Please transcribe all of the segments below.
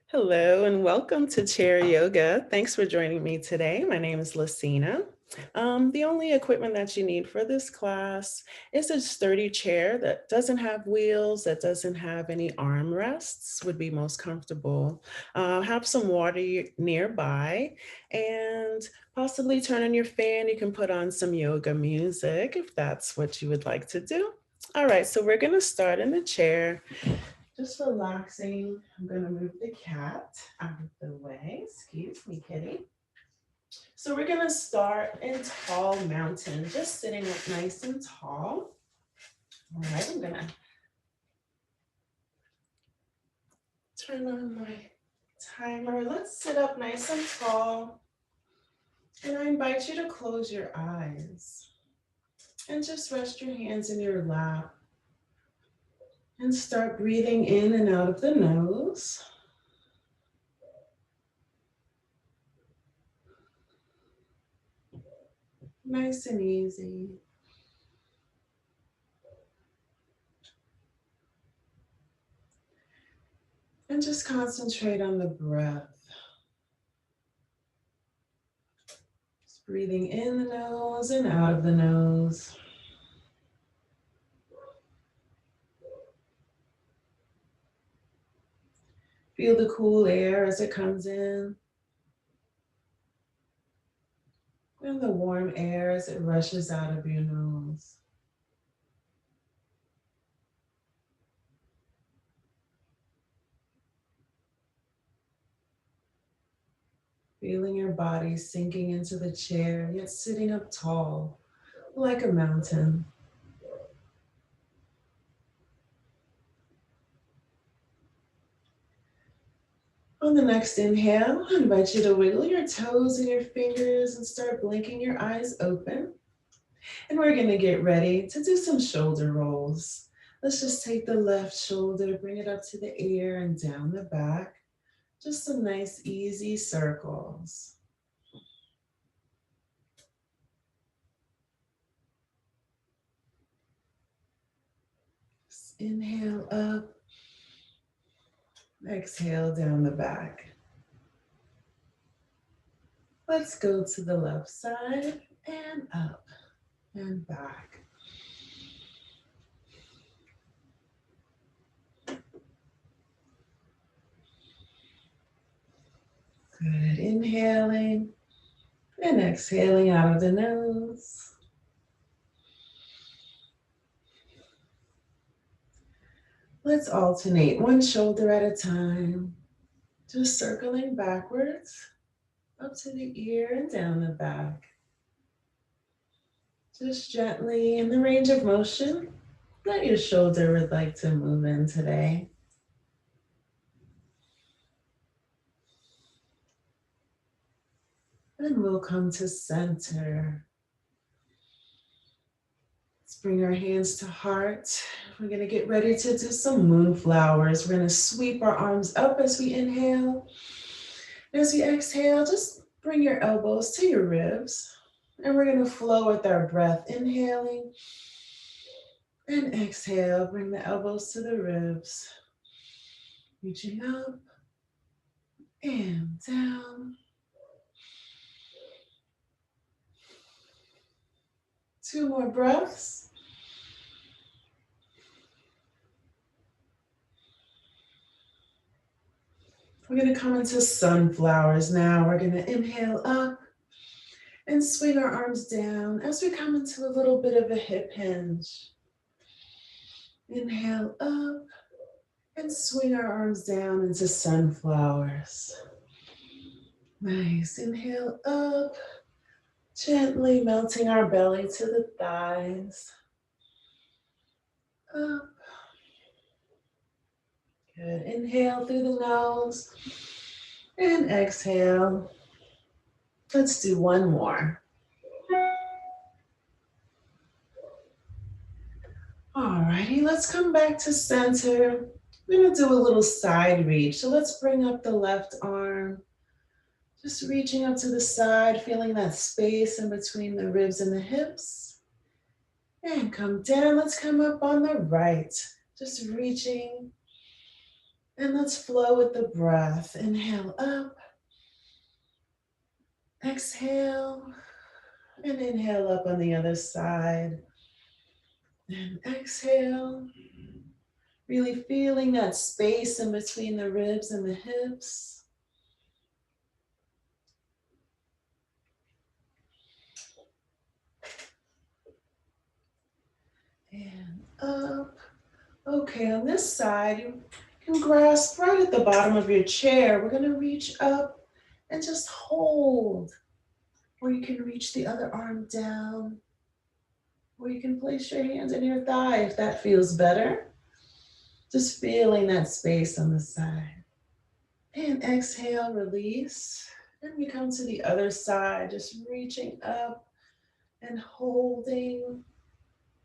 Hello and welcome to Chair Yoga. Thanks for joining me today. My name is Lecina. The only equipment that you need for this class is a sturdy chair that doesn't have wheels, that doesn't have any armrests, would be most comfortable. Have some water nearby and possibly turn on your fan. You can put on some yoga music if that's what you would like to do. All right, so we're going to start in the chair. Just relaxing. I'm going to move the cat out of the way. Excuse me, kitty. So we're going to start in tall mountain, just sitting up nice and tall. All right, I'm going to turn on my timer. Let's sit up nice and tall. And I invite you to close your eyes and just rest your hands in your lap and start breathing in and out of the nose. Nice and easy. And just concentrate on the breath. Just breathing in the nose and out of the nose. Feel the cool air as it comes in. And the warm air as it rushes out of your nose. Feeling your body sinking into the chair, yet sitting up tall, like a mountain. On the next inhale, I invite you to wiggle your toes and your fingers and start blinking your eyes open. And we're going to get ready to do some shoulder rolls. Let's just take the left shoulder, bring it up to the ear and down the back. Just some nice, easy circles. Just inhale up, exhale down the back. Let's go to the left side and up and back. Good, inhaling and exhaling out of the nose. Let's alternate one shoulder at a time, just circling backwards, up to the ear and down the back. Just gently in the range of motion that your shoulder would like to move in today. And we'll come to center. Let's bring our hands to heart. We're going to get ready to do some moonflowers. We're going to sweep our arms up as we inhale. As we exhale, just bring your elbows to your ribs. And we're going to flow with our breath. Inhaling and exhale. Bring the elbows to the ribs. Reaching up and down. Two more breaths. We're going to come into sunflowers now. We're going to inhale up and swing our arms down as we come into a little bit of a hip hinge. Inhale up and swing our arms down into sunflowers. Nice. Inhale up, gently melting our belly to the thighs. Up. Good. Inhale through the nose and exhale. Let's do one more. Alrighty, let's come back to center. We're going to do a little side reach. So let's bring up the left arm. Just reaching up to the side, feeling that space in between the ribs and the hips. And come down. Let's come up on the right. Just reaching And let's flow with the breath. Inhale up, exhale, and inhale up on the other side. And exhale, really feeling that space in between the ribs and the hips. And up. Okay, on this side, you can grasp right at the bottom of your chair. We're gonna reach up and just hold. Or you can reach the other arm down. Or you can place your hands in your thigh if that feels better. Just feeling that space on the side. And exhale, release. And we come to the other side, just reaching up and holding.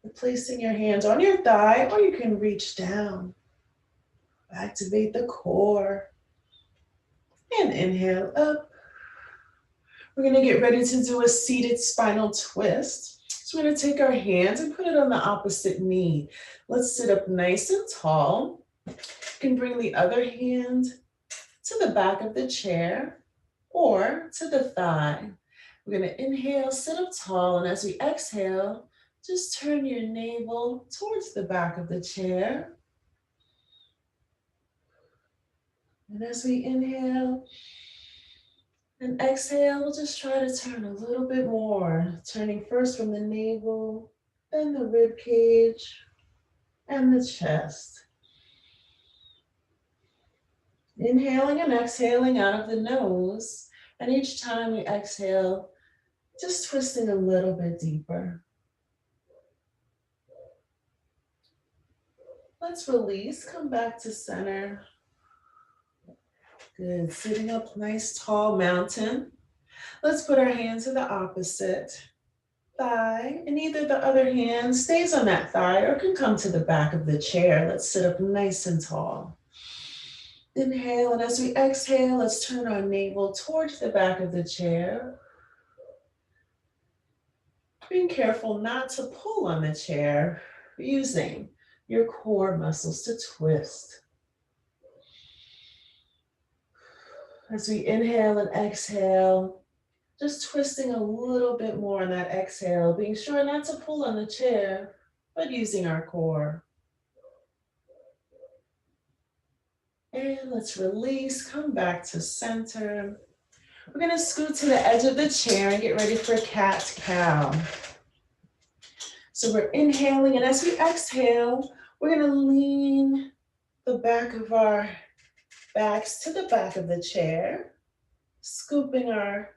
And placing your hands on your thigh, or you can reach down. Activate the core. And inhale up. We're going to get ready to do a seated spinal twist. So we're going to take our hands and put it on the opposite knee. Let's sit up nice and tall. You can bring the other hand to the back of the chair or to the thigh. We're going to inhale, sit up tall, and as we exhale, just turn your navel towards the back of the chair. And as we inhale and exhale, we'll just try to turn a little bit more, turning first from the navel, then the rib cage, and the chest. Inhaling and exhaling out of the nose, and each time we exhale, just twisting a little bit deeper. Let's release, come back to center. Good, sitting up nice tall mountain. Let's put our hands to the opposite thigh, and either the other hand stays on that thigh or can come to the back of the chair. Let's sit up nice and tall. Inhale, and as we exhale, let's turn our navel towards the back of the chair. Being careful not to pull on the chair, using your core muscles to twist. As we inhale and exhale, just twisting a little bit more on that exhale, being sure not to pull on the chair, but using our core. And let's release, come back to center. We're gonna scoot to the edge of the chair and get ready for cat-cow. So we're inhaling, and as we exhale, we're gonna lean the back of our backs to the back of the chair, scooping our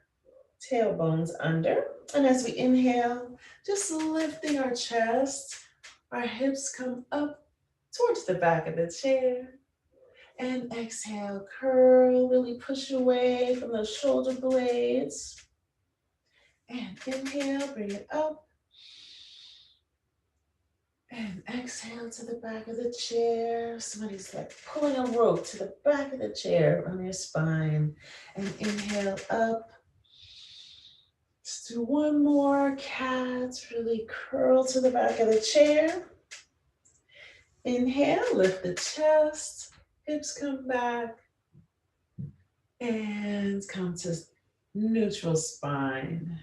tailbones under. And as we inhale, just lifting our chest, our hips come up towards the back of the chair. And exhale, curl, really push away from the shoulder blades. And inhale, bring it up. And exhale to the back of the chair. Somebody's like pulling a rope to the back of the chair on your spine. And inhale up. Let's do one more. Cat, really curl to the back of the chair. Inhale, lift the chest, hips come back. And come to neutral spine.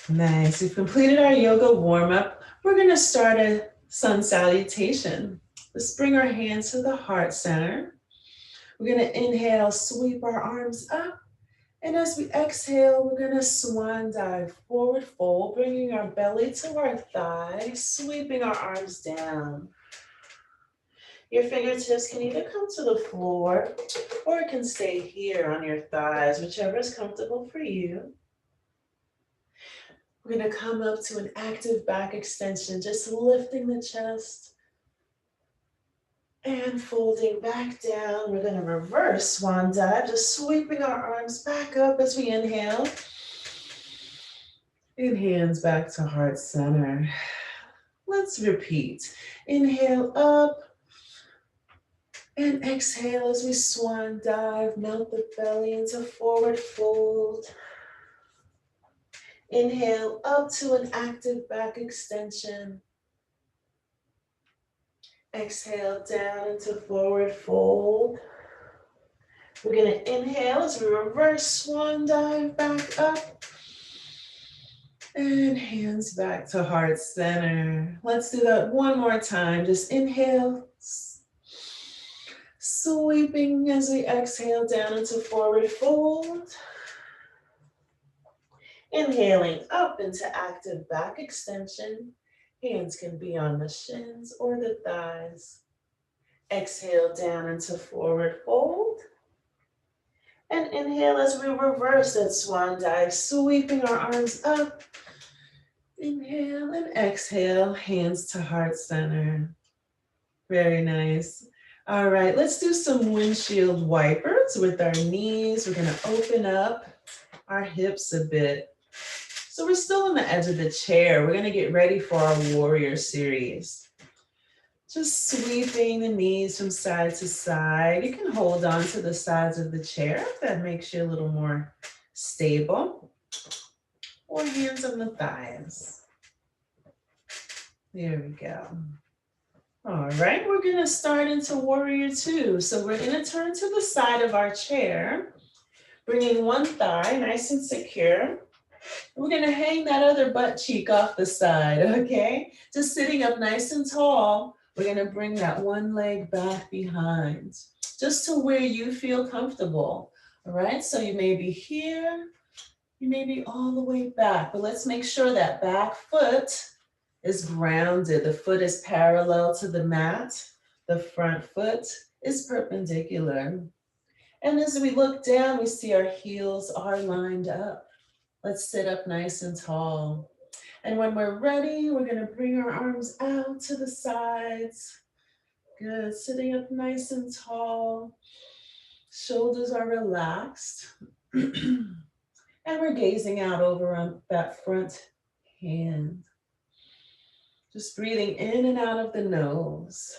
Nice, we've completed our yoga warm-up. We're gonna start a sun salutation. Let's bring our hands to the heart center. We're gonna inhale, sweep our arms up. And as we exhale, we're gonna swan dive, forward fold, bringing our belly to our thigh, sweeping our arms down. Your fingertips can either come to the floor or it can stay here on your thighs, whichever is comfortable for you. We're gonna come up to an active back extension, just lifting the chest and folding back down. We're gonna reverse swan dive, just sweeping our arms back up as we inhale. And hands back to heart center. Let's repeat. Inhale up. And exhale as we swan dive, melt the belly into forward fold. Inhale up to an active back extension. Exhale down into forward fold. We're going to inhale as we reverse swan dive back up. And hands back to heart center. Let's do that one more time. Just inhale. Sweeping as we exhale down into forward fold. Inhaling up into active back extension. Hands can be on the shins or the thighs. Exhale down into forward fold. And inhale as we reverse that swan dive, sweeping our arms up. Inhale and exhale, hands to heart center. Very nice. All right, let's do some windshield wipers with our knees. We're gonna open up our hips a bit. So we're still on the edge of the chair. We're gonna get ready for our warrior series. Just sweeping the knees from side to side. You can hold on to the sides of the chair if that makes you a little more stable. Or hands on the thighs. There we go. All right, we're gonna start into warrior two. So we're gonna turn to the side of our chair, bringing one thigh nice and secure. We're gonna hang that other butt cheek off the side, okay? Just sitting up nice and tall. We're gonna bring that one leg back behind, just to where you feel comfortable, all right? So you may be here, you may be all the way back, but let's make sure that back foot is grounded. The foot is parallel to the mat. The front foot is perpendicular. And as we look down, we see our heels are lined up. Let's sit up nice and tall. And when we're ready, we're gonna bring our arms out to the sides. Good, sitting up nice and tall. Shoulders are relaxed. And we're gazing out over on that front hand. Just breathing in and out of the nose.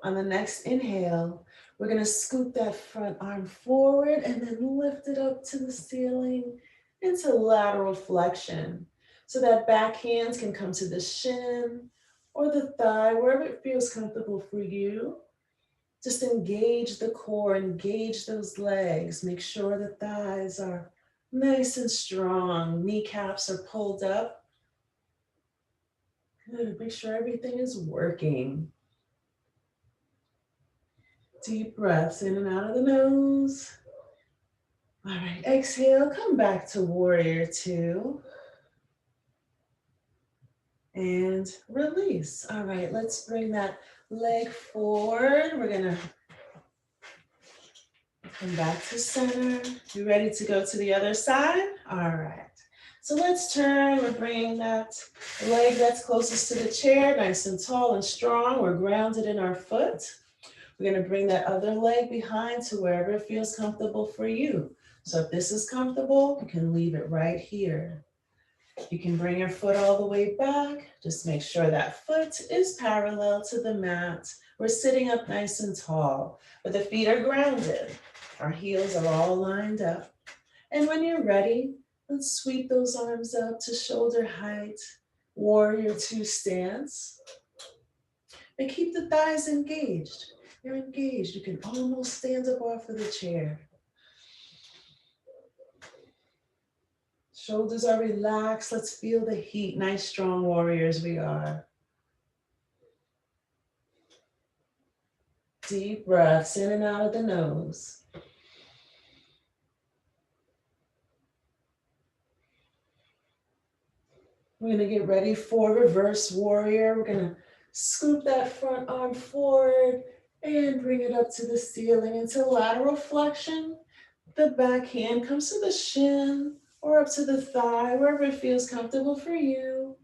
On the next inhale, we're gonna scoop that front arm forward and then lift it up to the ceiling into lateral flexion. So that back hands can come to the shin or the thigh, wherever it feels comfortable for you. Just engage the core, engage those legs. Make sure the thighs are nice and strong. Kneecaps are pulled up. Good, make sure everything is working. Deep breaths in and out of the nose. All right, exhale, come back to warrior two. And release. All right, let's bring that leg forward. We're gonna come back to center. You ready to go to the other side? All right. So let's turn. We're bringing that leg that's closest to the chair, nice and tall and strong. We're grounded in our foot. We're gonna bring that other leg behind to wherever it feels comfortable for you. So if this is comfortable, you can leave it right here. You can bring your foot all the way back. Just make sure that foot is parallel to the mat. We're sitting up nice and tall, but the feet are grounded. Our heels are all lined up. And when you're ready, let's sweep those arms up to shoulder height. Warrior two stance. And keep the thighs engaged. You're engaged. You can almost stand up off of the chair. Shoulders are relaxed. Let's feel the heat. Nice, strong warriors we are. Deep breaths in and out of the nose. We're gonna get ready for reverse warrior. We're gonna scoop that front arm forward and bring it up to the ceiling into lateral flexion. The back hand comes to the shin or up to the thigh, wherever it feels comfortable for you.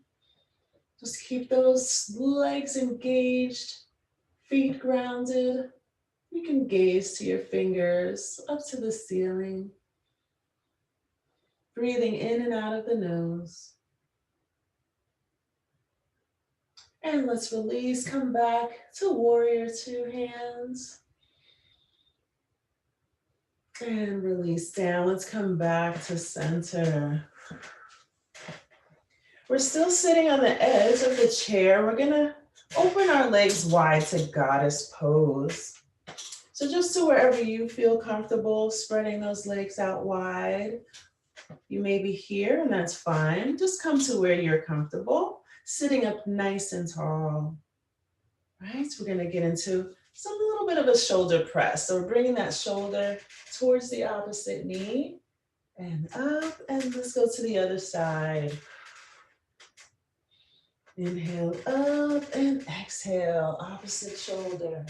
Just keep those legs engaged, feet grounded. You can gaze to your fingers up to the ceiling. Breathing in and out of the nose. And let's release, come back to warrior two hands. And release down. Let's come back to center. We're still sitting on the edge of the chair. We're gonna open our legs wide to goddess pose. So just to wherever you feel comfortable, spreading those legs out wide. You may be here and that's fine. Just come to where you're comfortable, sitting up nice and tall. Right, so we're gonna get into some little bit of a shoulder press. So we're bringing that shoulder towards the opposite knee and up, and let's go to the other side. Inhale up and exhale, opposite shoulder.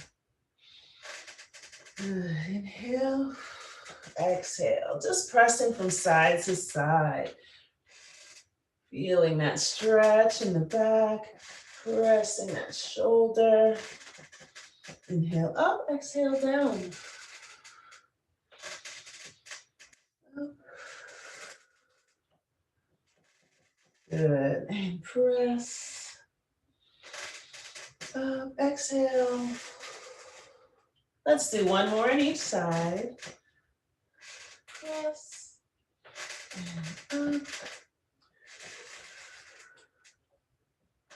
Good. Inhale, exhale, just pressing from side to side. Feeling that stretch in the back, pressing that shoulder. Inhale up, exhale down. Up. Good, and press. Up, exhale. Let's do one more on each side. Press, and up.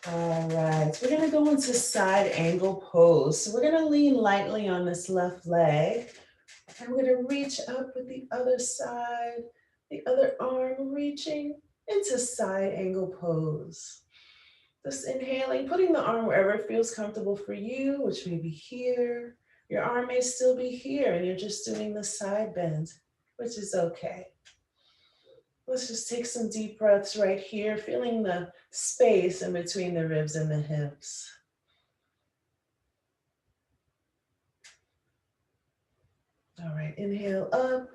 All right, so we're gonna go into side angle pose. So we're gonna lean lightly on this left leg, and we're gonna reach up with the other side, the other arm reaching into side angle pose. Just inhaling, putting the arm wherever it feels comfortable for you, which may be here. Your arm may still be here, and you're just doing the side bend, which is okay. Let's just take some deep breaths right here, feeling the space in between the ribs and the hips. All right, inhale up.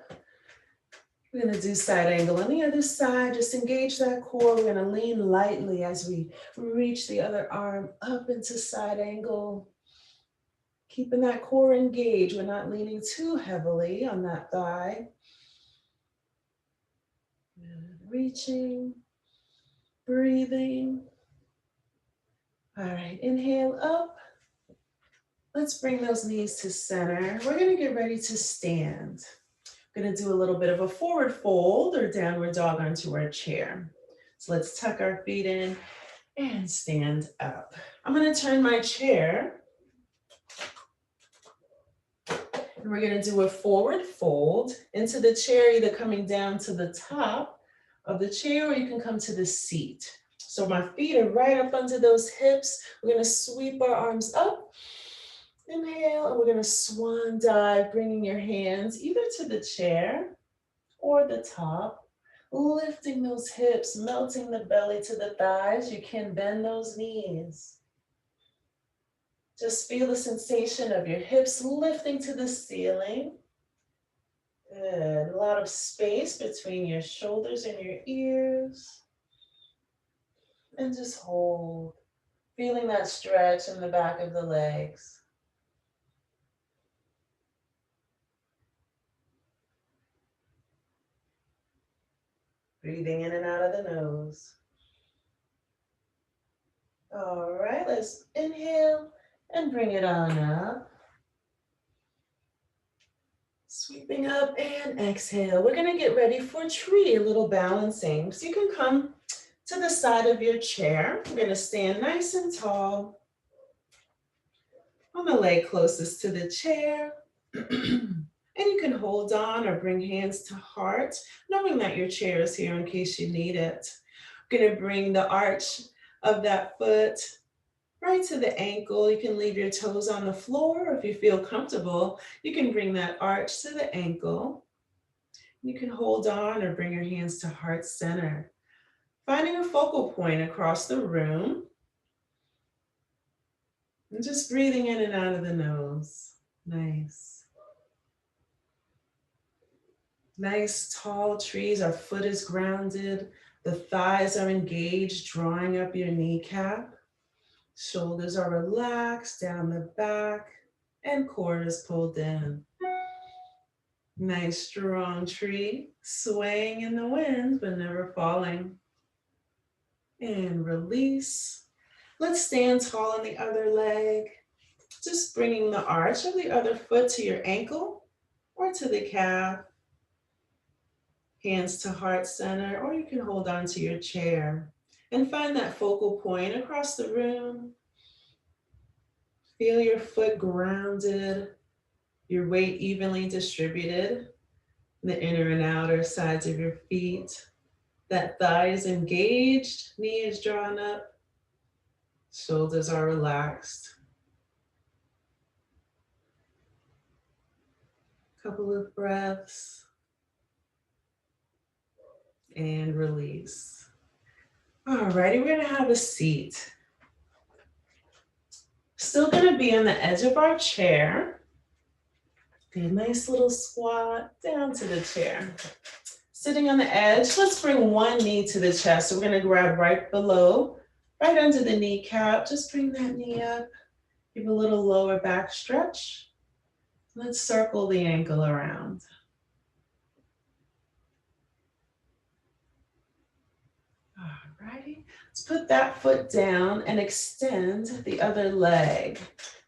We're gonna do side angle on the other side. Just engage that core. We're gonna lean lightly as we reach the other arm up into side angle. Keeping that core engaged. We're not leaning too heavily on that thigh. Reaching, breathing. All right, inhale up. Let's bring those knees to center. We're gonna get ready to stand. We're gonna do a little bit of a forward fold or downward dog onto our chair. So let's tuck our feet in and stand up. I'm gonna turn my chair and we're gonna do a forward fold into the chair, either coming down to the top of the chair or you can come to the seat. So my feet are right up under those hips. We're gonna sweep our arms up. Inhale, and we're gonna swan dive, bringing your hands either to the chair or the top, lifting those hips, melting the belly to the thighs. You can bend those knees. Just feel the sensation of your hips lifting to the ceiling. Good, a lot of space between your shoulders and your ears. And just hold, feeling that stretch in the back of the legs. Breathing in and out of the nose. All right, let's inhale and bring it on up. Sweeping up and exhale. We're gonna get ready for tree, a little balancing. So you can come to the side of your chair. We're gonna stand nice and tall on the leg closest to the chair. And you can hold on or bring hands to heart, knowing that your chair is here in case you need it. I'm gonna bring the arch of that foot right to the ankle. You can leave your toes on the floor, or if you feel comfortable, you can bring that arch to the ankle. You can hold on or bring your hands to heart center. Finding a focal point across the room. And just breathing in and out of the nose. Nice. Nice tall trees, our foot is grounded. The thighs are engaged, drawing up your kneecap. Shoulders are relaxed down the back and core is pulled in. Nice strong tree, swaying in the wind but never falling. And release. Let's stand tall on the other leg. Just bringing the arch of the other foot to your ankle or to the calf. Hands to heart center, or you can hold on to your chair and find that focal point across the room. Feel your foot grounded, your weight evenly distributed, the inner and outer sides of your feet. That thigh is engaged, knee is drawn up, shoulders are relaxed. Couple of breaths and release. Alrighty, we're gonna have a seat. Still gonna be on the edge of our chair. A nice little squat down to the chair. Sitting on the edge, let's bring one knee to the chest. So we're gonna grab right below, right under the kneecap. Just bring that knee up. Give a little lower back stretch. Let's circle the ankle around. Alrighty, let's put that foot down and extend the other leg.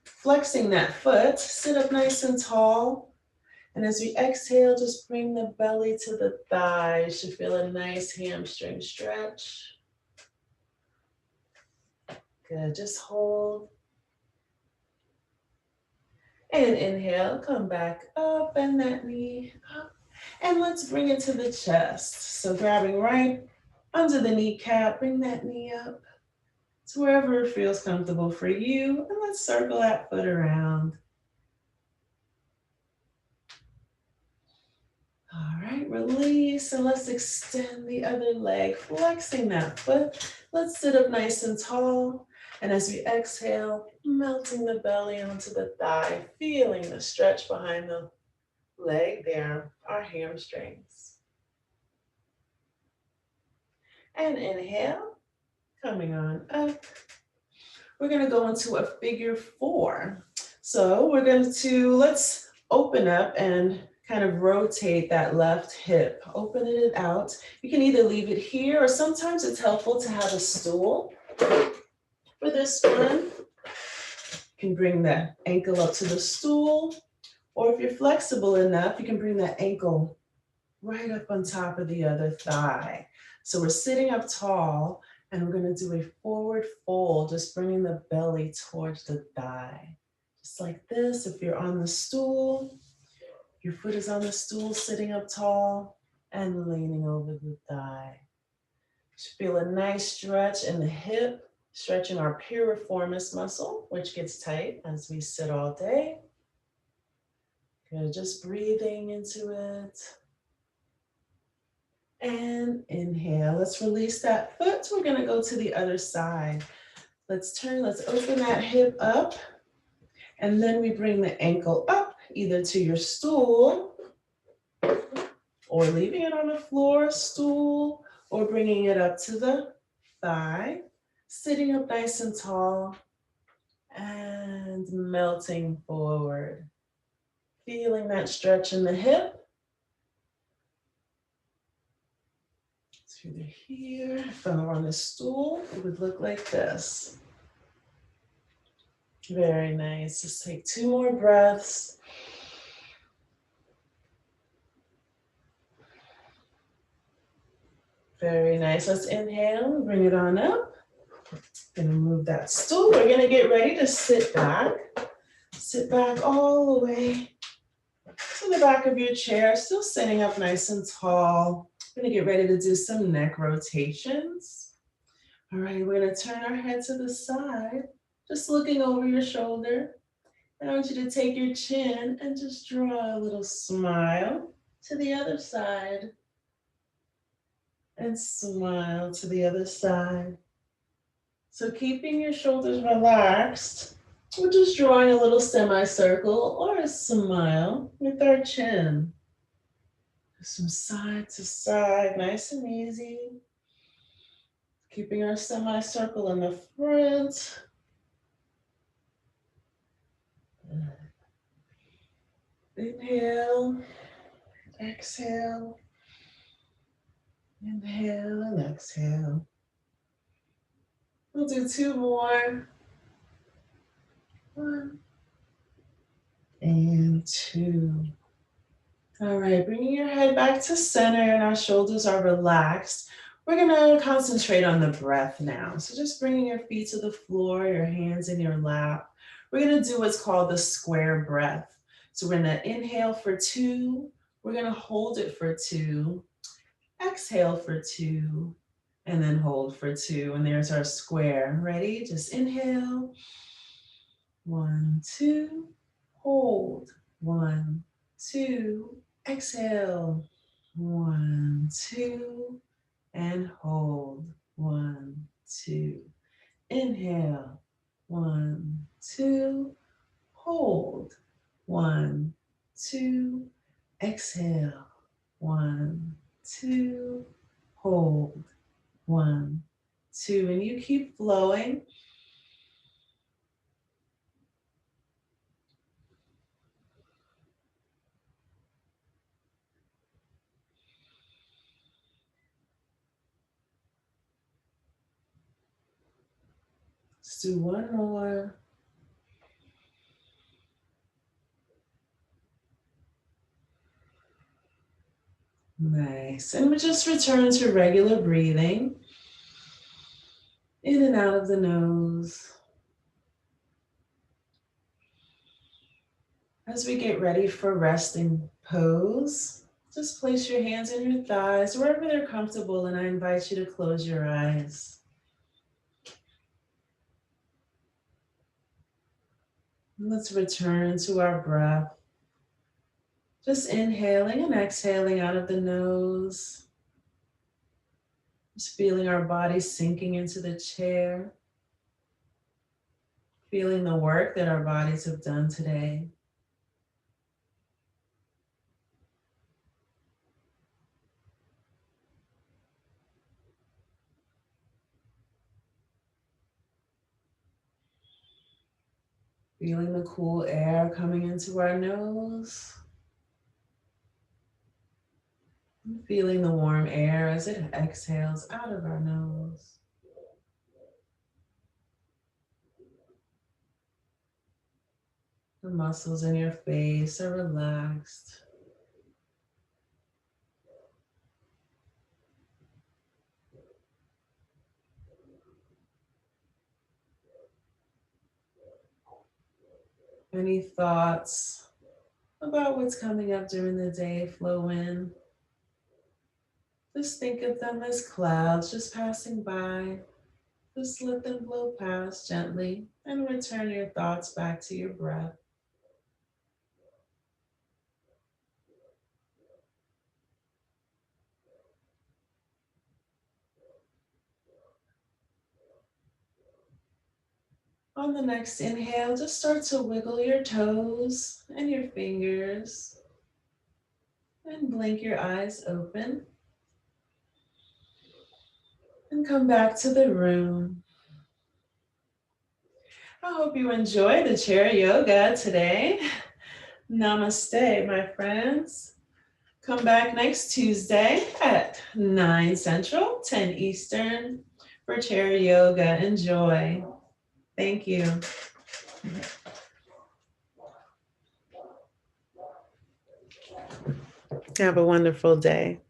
Flexing that foot, sit up nice and tall. And as we exhale, just bring the belly to the thigh. You should feel a nice hamstring stretch. Good, just hold. And inhale, come back up, bend that knee up. And let's bring it to the chest. So grabbing right under the kneecap, bring that knee up to wherever it feels comfortable for you. And let's circle that foot around. All right, release, and let's extend the other leg, flexing that foot. Let's sit up nice and tall. And as we exhale, melting the belly onto the thigh, feeling the stretch behind the leg there, our hamstrings. And inhale, coming on up. We're gonna go into a figure four. So we're going to, let's open up and kind of rotate that left hip, open it out. You can either leave it here, or sometimes it's helpful to have a stool. For this one, you can bring that ankle up to the stool, or if you're flexible enough, you can bring that ankle right up on top of the other thigh. So we're sitting up tall, and we're gonna do a forward fold, just bringing the belly towards the thigh. Just like this, if you're on the stool, your foot is on the stool, sitting up tall and leaning over the thigh. You should feel a nice stretch in the hip, stretching our piriformis muscle, which gets tight as we sit all day. Good, just breathing into it. And inhale, let's release that foot. We're gonna go to the other side. Let's turn, let's open that hip up. And then we bring the ankle up, either to your stool, or leaving it on the floor, stool, or bringing it up to the thigh, sitting up nice and tall, and melting forward. Feeling that stretch in the hip. Through here, if I were on a stool, it would look like this. Very nice. Just take 2 more breaths. Very nice. Let's inhale, bring it on up. Gonna move that stool. We're gonna get ready to sit back. Sit back all the way to the back of your chair, still sitting up nice and tall. Gonna get ready to do some neck rotations. All right, we're gonna turn our head to the side, just looking over your shoulder. I want you to take your chin and just draw a little smile to the other side. And smile to the other side. So keeping your shoulders relaxed, we're just drawing a little semicircle or a smile with our chin. Just from side to side, nice and easy. Keeping our semicircle in the front. Inhale, exhale. Inhale and exhale. We'll do 2 more. 1 and 2. All right, bringing your head back to center and our shoulders are relaxed. We're gonna concentrate on the breath now. So just bringing your feet to the floor, your hands in your lap. We're gonna do what's called the square breath. So we're gonna inhale for 2. We're gonna hold it for 2. Exhale for 2. And then hold for 2. And there's our square. Ready? Just inhale. 1, 2. Hold. 1, 2. Exhale. 1, 2. And hold. 1, 2. Inhale. 1, 2. Hold. 1, 2. Exhale. 1, 2. Hold. 1, 2. And you keep flowing. Let's do one more. Nice. And we just return to regular breathing. In and out of the nose. As we get ready for resting pose, just place your hands on your thighs, wherever they're comfortable, and I invite you to close your eyes. Let's return to our breath. Just inhaling and exhaling out of the nose. Just feeling our body sinking into the chair. Feeling the work that our bodies have done today. Feeling the cool air coming into our nose. And feeling the warm air as it exhales out of our nose. The muscles in your face are relaxed. Any thoughts about what's coming up during the day flow in. Just think of them as clouds just passing by. Just let them blow past gently and return your thoughts back to your breath. On the next inhale, just start to wiggle your toes and your fingers and blink your eyes open and come back to the room. I hope you enjoyed the chair yoga today. Namaste, my friends. Come back next Tuesday at 9 Central, 10 Eastern for chair yoga. Enjoy. Thank you. Have a wonderful day.